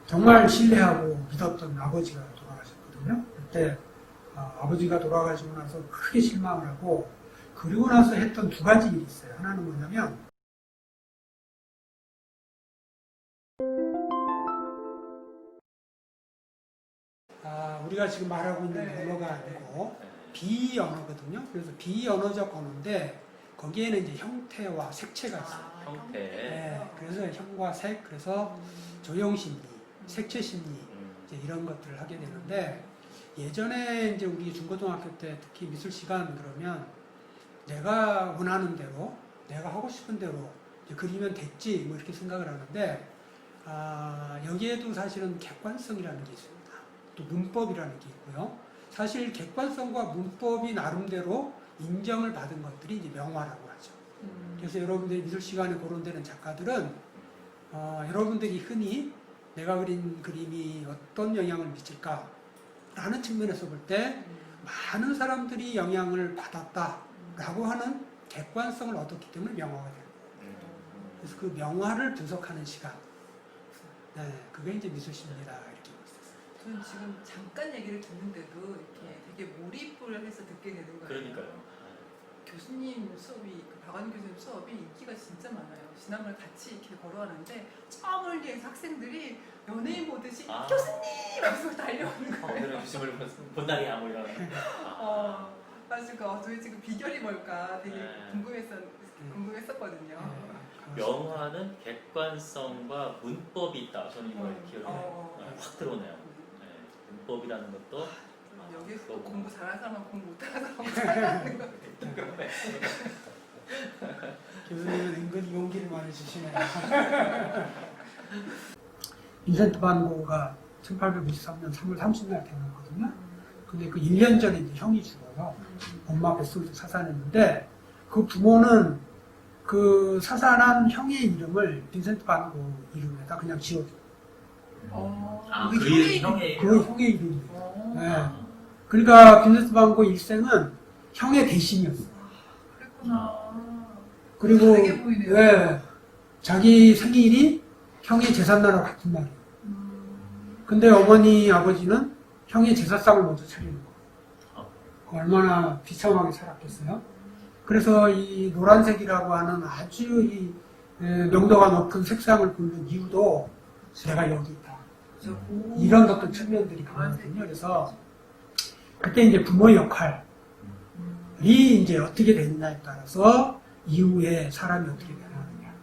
정말 신뢰하고 믿었던 아버지가 돌아가셨거든요. 그때 아버지가 돌아가시고 나서 크게 실망을 하고 그리고 나서 했던 두 가지 일이 있어요. 하나는 뭐냐면 우리가 지금 말하고 있는 언어가 아니고 비언어거든요. 그래서 비언어적 언어인데 거기에는 이제 형태와 색채가 있어요. 형태. 네, 그래서 형과 색, 그래서 조형심리, 색채심리 이제 이런 것들을 하게 되는데 예전에 이제 우리 중고등학교 때 특히 미술 시간 그러면 내가 원하는 대로, 내가 하고 싶은 대로 이제 그리면 됐지 뭐 이렇게 생각을 하는데 여기에도 사실은 객관성이라는 게 있습니다. 또 문법이라는 게 있고요. 사실 객관성과 문법이 나름대로 인정을 받은 것들이 이제 명화라고 하죠. 그래서 여러분들이 미술 시간에 거론되는 작가들은 여러분들이 흔히 내가 그린 그림이 어떤 영향을 미칠까라는 측면에서 볼 때 많은 사람들이 영향을 받았다라고 하는 객관성을 얻었기 때문에 명화가 되는 거예요. 그래서 그 명화를 분석하는 시간, 네, 그게 이제 미술심리다 이렇게 보고 있었어요. 저는 지금 잠깐 얘기를 듣는데도 이렇게 되게 몰입을 해서 듣게 되는 거예요. 그러니까요. 교수님 수업이, 박완 교수님 수업이 인기가 진짜 많아요. 지난번에 같이 이렇게 걸어가는데 저 멀리에서 학생들이 연예인 보듯이 교수님! 하면서 달려오는 거예요. 그런 교수님을 본당이야 뭐 이런. 맞을까? 도대체 그 비결이 뭘까 되게 궁금했었거든요. 명화는 객관성과 문법이 있다. 저는 이걸 기억이 확 들어오네요. 네, 문법이라는 것도 여기서 공부 잘하는 사람은 공부 못하는 사람은 잘하는 거 그러네. 교수님은 은근히 용기를 많이 주시네요. 빈센트 반 고흐가 1893년 3월 30날 태어났거든요. 근데 그 1년 전에 이제 형이 죽어서 엄마 뱃속에서 사살했는데 그 부모는 그 사살한 형의 이름을 빈센트 반 고흐 이름에다 그냥 지어줘요. 그 형의 이름이에요. 네. 그러니까 빈센트 반 고흐 일생은 형의 대신이었어요. 그랬구나. 그리고 다르게 보이네요. 자기 생일이 형의 제삿날과 같은 날이에요. 근데 어머니 아버지는 형의 제사상을 먼저 차리는 거예요. 얼마나 비참하게 살았겠어요. 그래서 이 노란색이라고 하는 아주 이 명도가 높은 색상을 고른 이유도 내가 여기 있다. 이런 어떤 측면들이 강하거든요. 그래서 그때 이제 부모의 역할이 이제 어떻게 되느냐에 따라서 이후에 사람이 어떻게 변하느냐.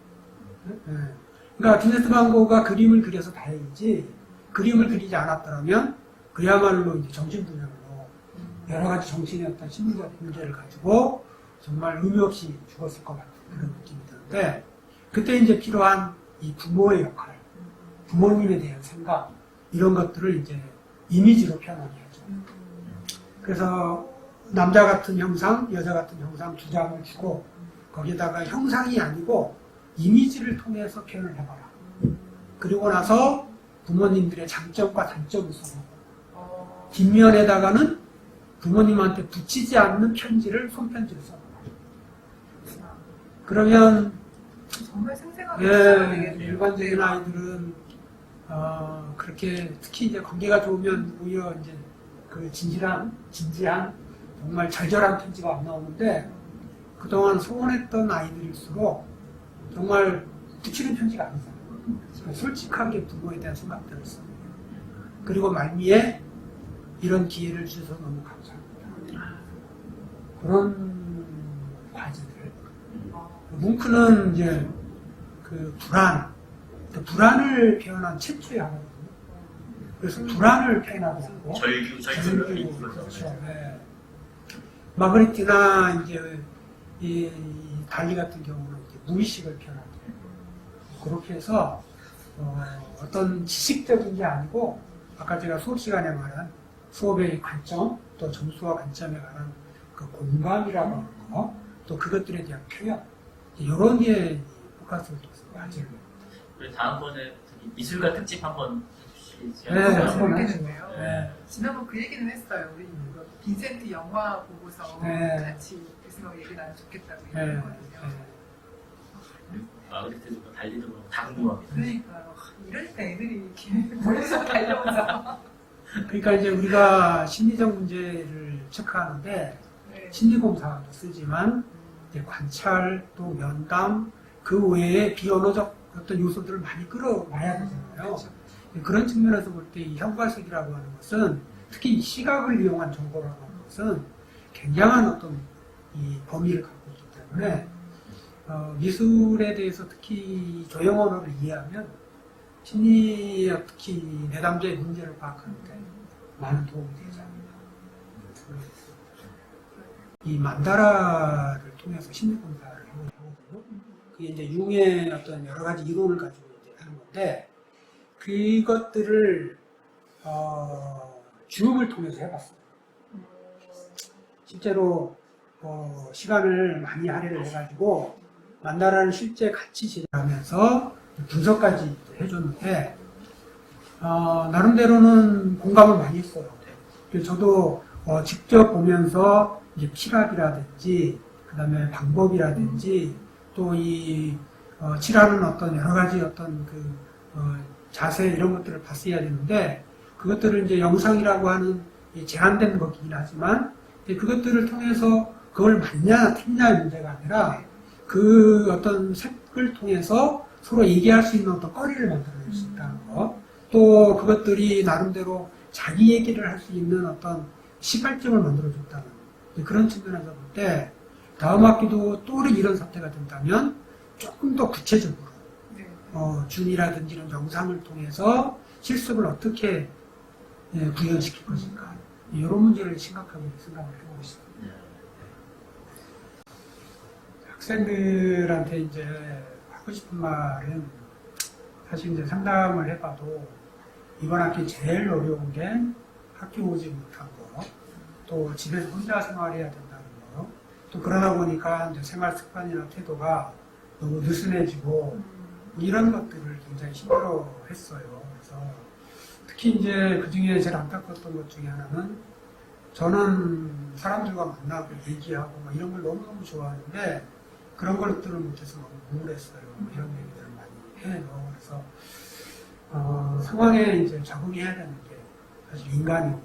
그러니까 빈센트 반 고흐가 그림을 그려서 다행이지 그림을 그리지 않았더라면 그야말로 이제 정신분열로 여러 가지 정신의 어떤 심리적 문제를 가지고 정말 의미 없이 죽었을 것 같은 그런 느낌이 드는데 그때 이제 필요한 이 부모의 역할, 부모님에 대한 생각 이런 것들을 이제 이미지로 표현하게 하죠. 그래서 남자 같은 형상, 여자 같은 형상 두 장을 주고 거기다가 형상이 아니고 이미지를 통해서 표현을 해봐라. 그리고 나서 부모님들의 장점과 단점을 써보고 뒷면에다가는 부모님한테 붙이지 않는 편지를 손편지를 써보라. 그러면 정말 생생하게 일반적인 아이들은 그렇게 특히 이제 관계가 좋으면 오히려 이제 그 진지한 정말 절절한 편지가 안 나오는데 그동안 소원했던 아이들일수록 정말 붙이는 편지가 아니잖아요. 솔직하게 부모에 대한 생각들을 씁니다. 그리고 말미에 이런 기회를 주셔서 너무 감사합니다. 그런 과제들. 뭉크는 이제 그 불안을 표현한 최초의 하나거든요. 그래서 불안을 표현하고 절규. 그렇죠. 네. 마그리티나 이제 이 달리 같은 경우는 이제 무의식을 표현하고 그렇게 해서 어떤 지식적인 게 아니고 아까 제가 수업 시간에 말한 수업의 관점 또 점수와 관점에 관한 그 공감이라고 하는 거 또 그것들에 대한 표현 이런 게 포커스를 둬서 과제를 그리고 다음번에 미술가 특집 한번 해주시죠. 네, 재밌겠네요. 네. 지난번 그 얘기는 했어요. 우리 빈센트 영화 보고서 같이 교수님하고 얘기 나누면 좋겠다고 얘기했거든요. 마그리트도 달리도 다 궁금합니다. 그러니까요. 이러니까 애들이 이렇게 멀리서 달려오자. 그러니까 이제 우리가 심리적 문제를 체크하는데 네. 심리검사도 쓰지만 이제 관찰 또 면담 그 외에 비언어적 어떤 요소들을 많이 끌어와야 되잖아요. 그렇죠. 그런 측면에서 볼 때 이 현관색이라고 하는 것은 특히 이 시각을 이용한 정보라고 하는 것은 굉장한 어떤 이 범위를 갖고 있기 때문에 미술에 대해서 특히 조형 언어를 이해하면 심리학 특히 내담자의 문제를 파악하는데 많은 도움이 되지 않나. 이 만다라를 통해서 심리검사를 하거든요. 그게 이제 융의 어떤 여러 가지 이론을 가지고 이제 하는 건데 그것들을 주음을 통해서 해봤어요. 실제로 시간을 많이 할애를 해가지고 만다라를 실제 같이 제작하면서 분석까지 해줬는데 나름대로는 공감을 많이 했어요. 그래서 저도 직접 보면서 이제 칠합이라든지 그다음에 방법이라든지 또 이 칠하는 어떤 여러 가지 어떤 그 자세 이런 것들을 봤어야 되는데 그것들을 이제 영상이라고 하는 제한된 거긴 하지만 그것들을 통해서 그걸 맞냐 틀리냐의 문제가 아니라 그 어떤 색을 통해서 서로 얘기할 수 있는 어떤 거리를 만들어낼 수 있다는 거. 또 그것들이 나름대로 자기 얘기를 할 수 있는 어떤 시발점을 만들어줬다는 그런 측면에서 볼 때 다음 학기도 또 이런 사태가 된다면 조금 더 구체적으로 네. 준이라든지 이런 영상을 통해서 실습을 어떻게 구현시킬 것인가 이런 문제를 심각하게 생각을 해보고 있습니다. 학생들한테 이제 하고 싶은 말은 사실 이제 상담을 해봐도 이번 학기 제일 어려운 게 학교 오지 못한 거, 또 집에서 혼자 생활해야 된다는 거, 또 그러다 보니까 이제 생활 습관이나 태도가 너무 느슨해지고 이런 것들을 굉장히 힘들어했어요. 그래서 특히 이제 그 중에 제일 안타까웠던 것 중에 하나는 저는 사람들과 만나고 얘기하고 막 이런 걸 너무너무 좋아하는데 그런 것들을 못해서 너무 우울했어요. 이런 얘기들을 많이 해요. 그래서 상황에 이제 적응해야 되는 게 사실 인간이고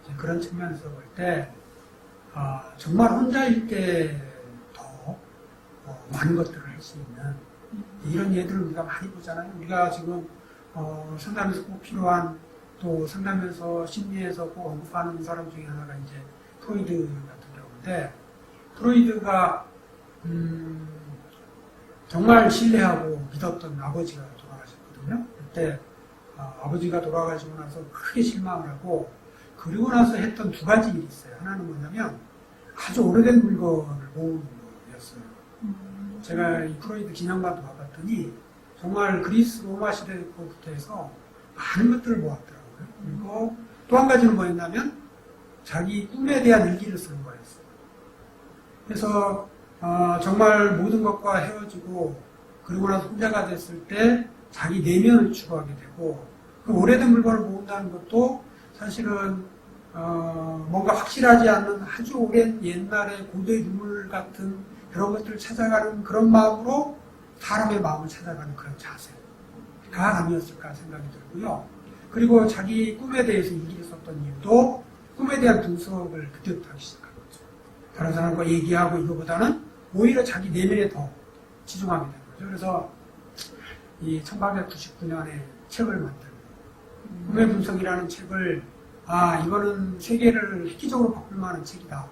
이제 그런 측면에서 볼 때 정말 혼자일 때 더 많은 것들을 할 수 있는 이런 예들을 우리가 많이 보잖아요. 우리가 지금 상담에서 꼭 필요한 또 상담에서 심리에서 꼭 언급하는 사람 중에 하나가 이제 프로이드 같은 경우인데 프로이드가 정말 신뢰하고 믿었던 아버지가 돌아가셨거든요. 그때 아버지가 돌아가시고 나서 크게 실망을 하고 그리고 나서 했던 두 가지 일이 있어요. 하나는 뭐냐면 아주 오래된 물건을 모으는 거였어요. 제가 이 프로이드 기념관도 가봤더니 정말 그리스 로마 시대부터 해서 많은 것들을 모았더라고요. 그리고 또 한 가지는 뭐였냐면 자기 꿈에 대한 일기를 쓰는 거였어요. 그래서 정말 모든 것과 헤어지고 그리고 나서 혼자가 됐을 때 자기 내면을 추구하게 되고 그 오래된 물건을 모은다는 것도 사실은 뭔가 확실하지 않는 아주 오랜 옛날의 고대 유물 같은 그런 것들을 찾아가는 그런 마음으로 사람의 마음을 찾아가는 그런 자세가 아니었을까 생각이 들고요. 그리고 자기 꿈에 대해서 일기를 썼던 이유도 꿈에 대한 분석을 그때부터 하기 시작한 거죠. 다른 사람과 얘기하고 이거보다는 오히려 자기 내면에 더 치중하게 된 거죠. 그래서 이 1899년에 책을 만들고 꿈의 분석이라는 책을 이거는 세계를 획기적으로 바꿀 만한 책이다.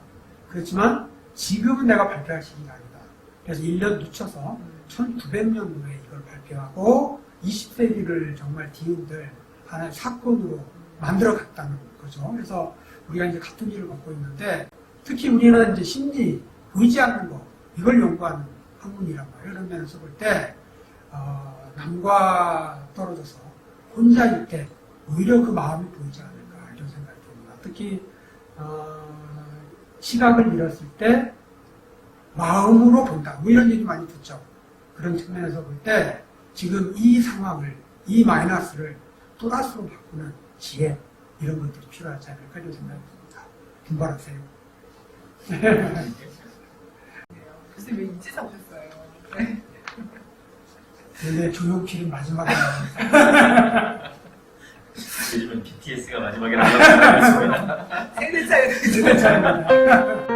그렇지만 지금은 내가 발표할 시기가 아니다. 그래서 1년 늦춰서 1900년도에 이걸 발표하고 20세기를 정말 뒤흔들 하나의 사건으로 만들어 갔다는 거죠. 그래서 우리가 이제 같은 일을 갖고 있는데 특히 우리는 이제 심리, 보이지 않는 거 이걸 연구하는 학문이란 말이에요. 이런 면에서 볼 때 남과 떨어져서 혼자일 때 오히려 그 마음이 보이지 않을까 이런 생각이 듭니다. 특히 시각을 잃었을 때 마음으로 본다. 뭐 이런 얘기 많이 듣죠. 그런 측면에서 볼 때 지금 이 상황을, 이 마이너스를 플러스로 바꾸는 지혜 이런 것들이 필요하지 않을까 이런 생각이 듭니다. 분발하세요. 글쎄 왜 이제 사오셨어요? 원래 조용필은 마지막에 나옵니다. BTS가 마지막이라고 생각했습니다. 세대 차이 세대 차이입니다.